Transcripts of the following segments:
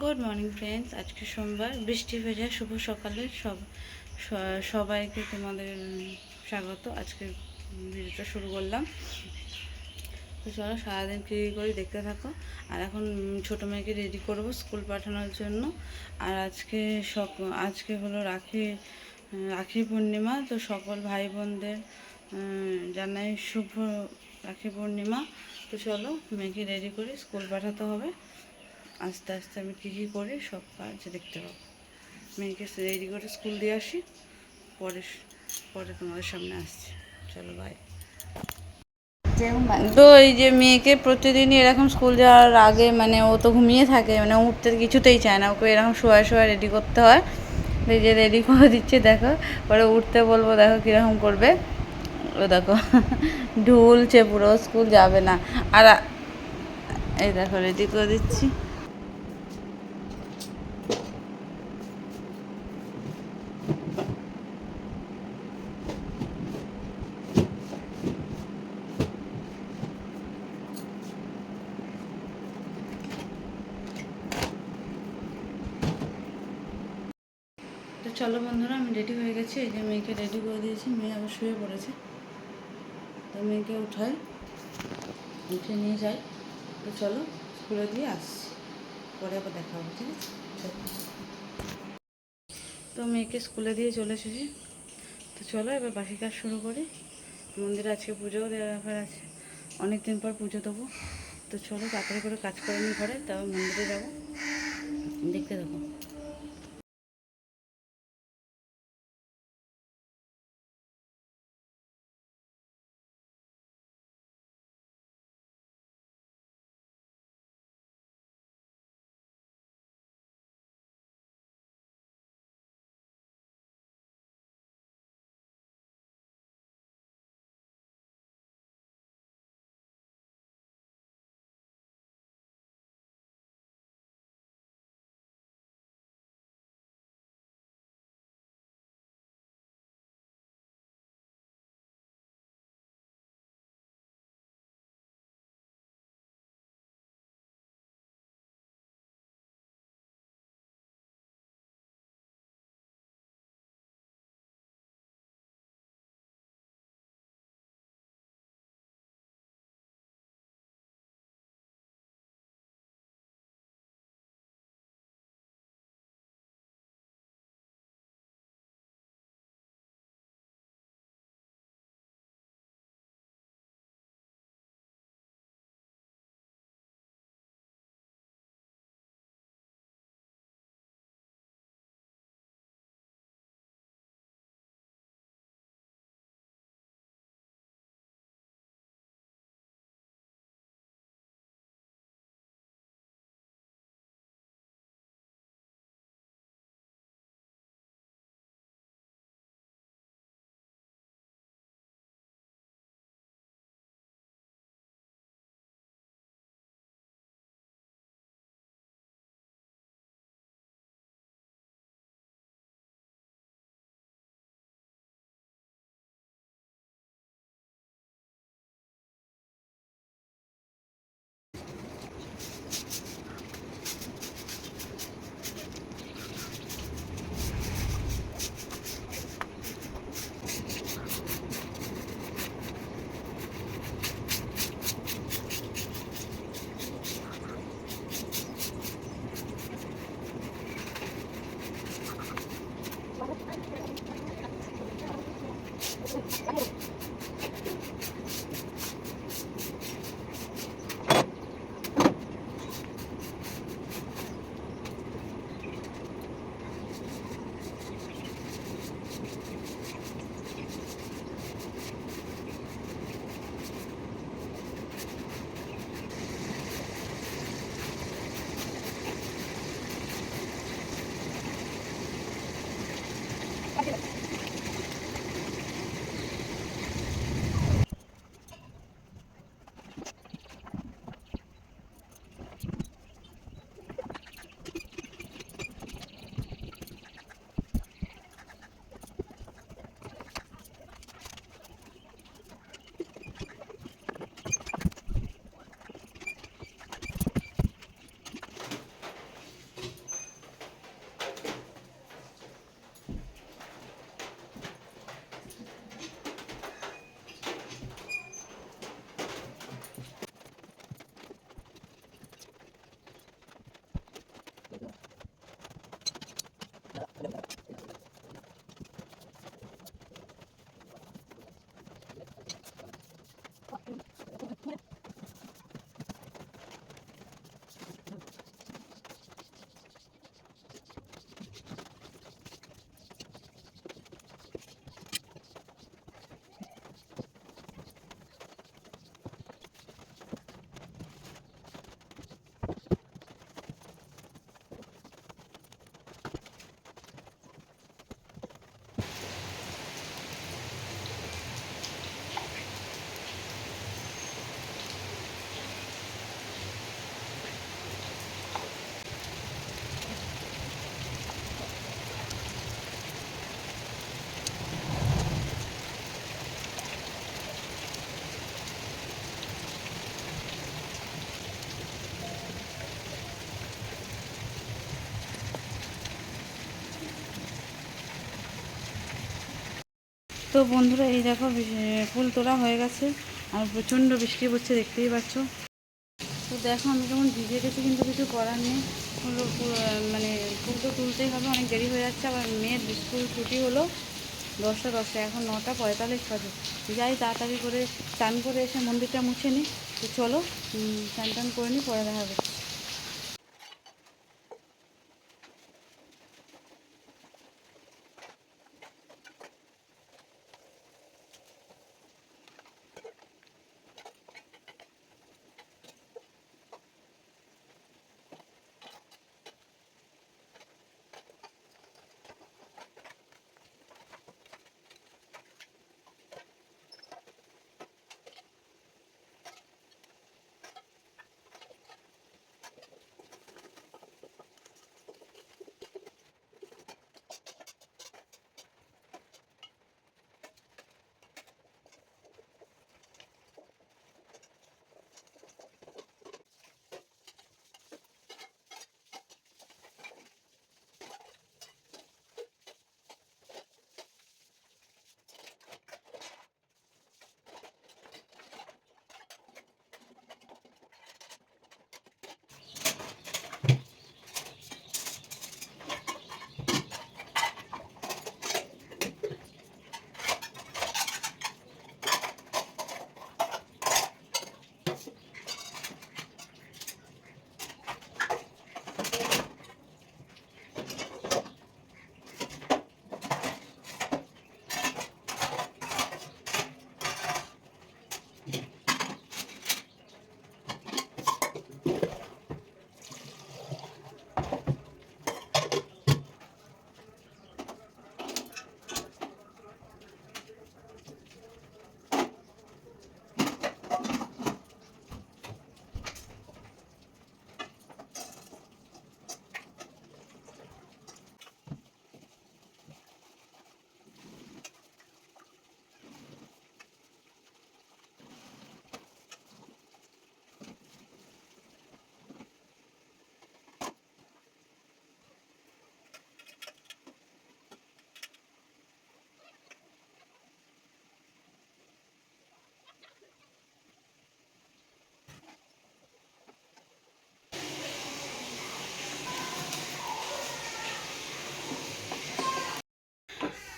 Good morning friends, আজকে সোমবার, বৃষ্টি ভেজা শুভ সকালে সবাইকে তোমাদের স্বাগত। আজকে ভিডিওটা শুরু করলাম। তো চলো সারাদিন কী করে দেখতে থাকো। আর এখন ছোটো মেয়েকে রেডি করব স্কুল পাঠানোর জন্য। আর আজকে হলো রাখি পূর্ণিমা। তো সকল ভাই বোনদের জানাই শুভ রাখি পূর্ণিমা। তো চলো মেয়েকে রেডি করে স্কুল পাঠাতে হবে। আস্তে আস্তে আমি কী কী করি সব কাজ দেখতে পাবো। মেয়েকে রেডি করে স্কুল দিয়ে আসি, পরে পরে তোমাদের সামনে আসছি। চলো বাই। তো এই যে মেয়েকে প্রতিদিনই এরকম স্কুল যাওয়ার আগে মানে ও তো ঘুমিয়ে থাকে, মানে উঠতে কিছুতেই চায় না, ওকে এরকম শোয়া রেডি করতে হয়। এই যে রেডি করে দিচ্ছে দেখো, পরে উঠতে বলবো, দেখো কীরকম করবে। ও দেখো ঢুলছে পুরো, স্কুল যাবে না। আর এই দেখো রেডি করে দিচ্ছি। তো চলো বন্ধুরা, আমি রেডি হয়ে গেছি। এই যে মেয়েকে রেডি করে দিয়েছি, মেয়ে আবার শুয়ে পড়েছে। তো মেয়েকে উঠে নিয়ে যাই। তো চলো স্কুলে দিয়ে আসছি, পরে আবার দেখা হবে, ঠিক আছে? চলো। তো মেয়েকে স্কুলে দিয়ে চলে এসেছি। তো চলো এবার বাকি কাজ শুরু করি। মন্দিরে আজকে পুজোও দেওয়ার ব্যাপার আছে, অনেক দিন পর পুজো দেবো। তো চলো তাড়াতাড়ি করে কাজ করে নিই ঘরে, তারপর মন্দিরে যাবো। দেখতে থাকো। তো বন্ধুরা এই দেখো ফুল তোলা হয়ে গেছে আর প্রচণ্ড বৃষ্টি পড়ছে, দেখতেই পাচ্ছ। তো দেখো আমি কেমন ভিজে গেছি, কিন্তু কিছু করার নেই। মানে ফুল তো তুলতেই হবে, অনেক দেরি হয়ে যাচ্ছে। আবার মেয়ের স্কুল ছুটি হলো 10টা, এখন 9:45 বাজে। যাই তাড়াতাড়ি করে স্নান করে এসে মন্দিরটা মুছে নিই। তো চলো স্নান টান করে নিই, পরে দেখা হবে।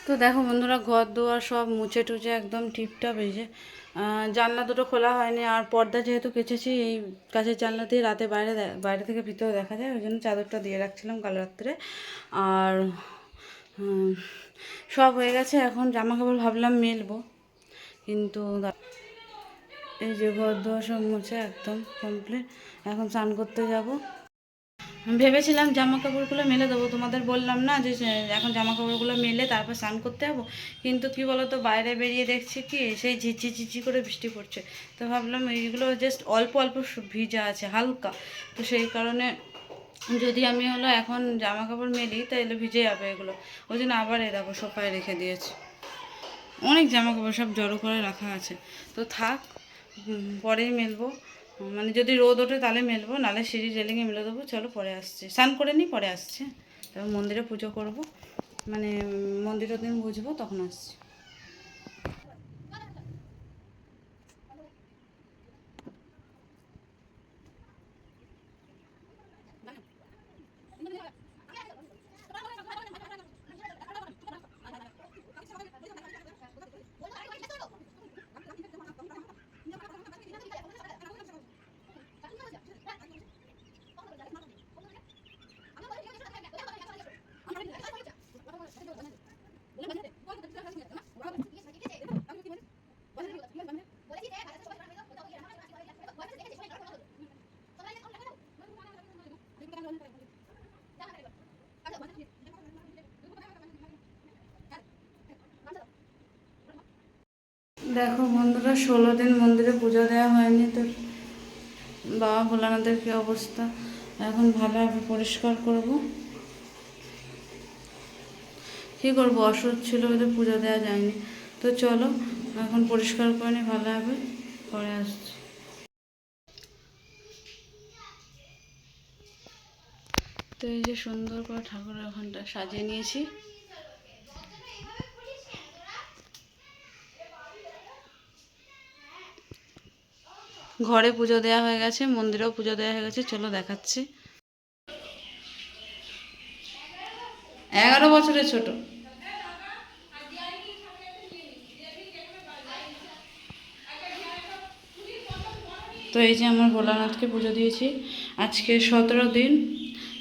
তো দেখো বন্ধুরা, ঘর দুয়ার সব মুছে টুছে একদম টিপটপ। এই যে জানলা দুটো খোলা হয়নি, আর পর্দা যেহেতু কেচেছি এই কাছের জানলা দিয়ে রাতে বাইরে থেকে ভিতরে দেখা যায়, ওই জন্য চাদরটা দিয়ে রাখছিলাম কাল রাত্রে। আর সব হয়ে গেছে, এখন জামা কাপড় ভাবলাম মেলবো, কিন্তু এই যে ঘর দুয়ার সব মুছে একদম কমপ্লিট। এখন স্নান করতে যাব। ভেবেছিলাম জামা কাপড়গুলো মেলে দেবো, তোমাদের বললাম না যে এখন জামা কাপড়গুলো মেলে তারপর স্নান করতে যাবো। কিন্তু কি বলো তো, বাইরে বেরিয়ে দেখছি কি সেই ঝিঝি করে বৃষ্টি পড়ছে। তো ভাবলাম এইগুলো জাস্ট অল্প অল্প ভিজা আছে হালকা, তো সেই কারণে যদি আমি এখন জামা কাপড় মেলি তাহলে ভিজে যাবে এগুলো। ওই জন্য আবার দেখো সোফায় রেখে দিয়েছি। অনেক জামা কাপড় সব জড়ো করে রাখা আছে, তো থাক, পরেই মেলবো। মানে যদি রোদ ওঠে তাহলে মেলবো, নাহলে সিঁড়ি রেলিংয়ে মেলে দেবো। চলো পরে আসছি, স্নান করে নিই, পরে আসছি। তারপর মন্দিরে পুজো করব, মানে মন্দিরের দিন বুঝবো, তখন আসছি। দেখো বন্ধুরা, 16 দিন মন্দিরে পুজো দেওয়া হয়নি, তো বাবা ভোলানাথের কী অবস্থা। এখন ভালোভাবে পরিষ্কার করব। কী করবো, অসুখ ছিল ওদের পুজো দেওয়া যায়নি। তো চলো এখন পরিষ্কার করে নিই ভালোভাবে, পরে আসছি। তো এই যে সুন্দর করে ঠাকুরের ওখানটা সাজিয়ে নিয়েছি। ঘরে পুজো দেওয়া হয়ে গেছে, মন্দিরেও পুজো দেওয়া হয়ে গেছে। চলো দেখাচ্ছি। 11 বছরের ছোট। তো এই যে আমার ভোলানাথকে পুজো দিয়েছি আজকে 17 দিন।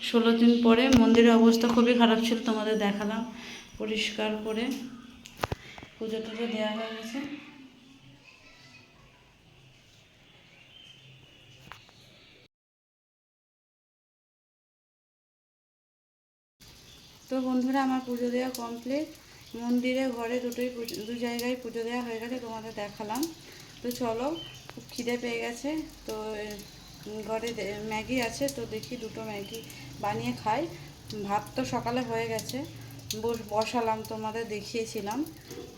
16 দিন পরে মন্দিরের অবস্থা খুবই খারাপ ছিল, তোমাদের দেখালাম। পরিষ্কার করে পুজো টুজো দেওয়া হয়ে গেছে। তো বন্ধুরা, আমার পুজো দেওয়া কমপ্লিট। মন্দিরে ঘরে দু জায়গায় পুজো দেওয়া হয়ে গেছে, তোমাদের দেখালাম। তো চলো, খুব খিদে পেয়ে গেছে। তো ঘরে ম্যাগি আছে, তো দেখি 2টো ম্যাগি বানিয়ে খাই। ভাত তো সকালে হয়ে গেছে, বসালাম, তোমাদের দেখিয়েছিলাম।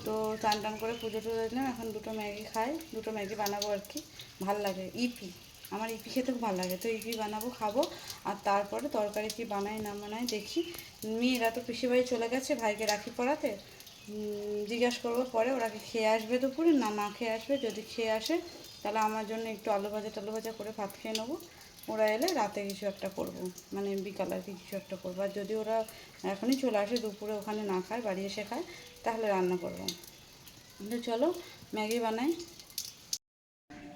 তো টান টান করে পুজো টুজো দিলাম, এখন 2টো ম্যাগি খাই। 2টো ম্যাগি বানাবো আর কি, ভাল লাগে। ইপি, আমার ইপি খেতে খুব ভালো লাগে, তো ইপি বানাবো, খাবো। আর তারপরে তরকারি কি বানাই না বানাই দেখি। মেয়েরা তো পিসিবাড়ি চলে গেছে ভাইকে রাখি পরাতে। জিজ্ঞাসা করবো পরে, ওরা কি খেয়ে আসবে দুপুরে না না খেয়ে আসবে। যদি খেয়ে আসে তাহলে আমার জন্য একটু আলু ভাজা করে ভাত খেয়ে নেবো। ওরা এলে রাতে কিছু একটা করব, মানে বিকাল আর কি কিছু একটা করবো। আর যদি ওরা এখনই চলে আসে, দুপুরে ওখানে না খায়, বাড়ি এসে খায়, তাহলে রান্না করবো। তো চলো ম্যাগি বানাই।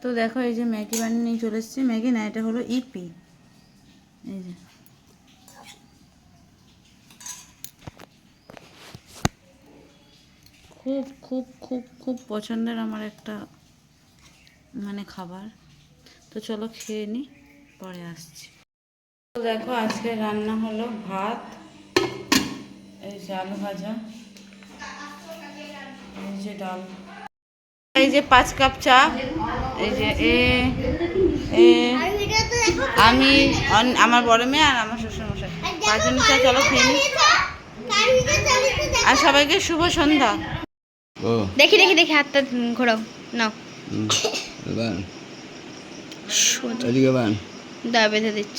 তো দেখো, এই যে ম্যাগি বানিয়ে নিয়ে চলে এসেছি। ম্যাগি না, এটা হলো ইপি। এই যে খুব খুব খুব খুব পছন্দের আমার একটা মানে খাবার। তো চলো খেয়ে নিই, পরে আসছি। তো দেখো, আজকে রান্না হলো ভাত, এই যে আলু ভাজা, এই যে ডাল, এই যে 5 কাপ চা, এই যে আমি, আমার বড় মেয়ে আর আমার শ্বশুরমশাই 5 জনের চা। চলো খেয়ে নিই। আর সবাইকে শুভ সন্ধ্যা। দেখি দেখি দেখি, হাতটা ঘোরাও, নাও। এদিকে বান। দা বেঁধে দিচ্ছি।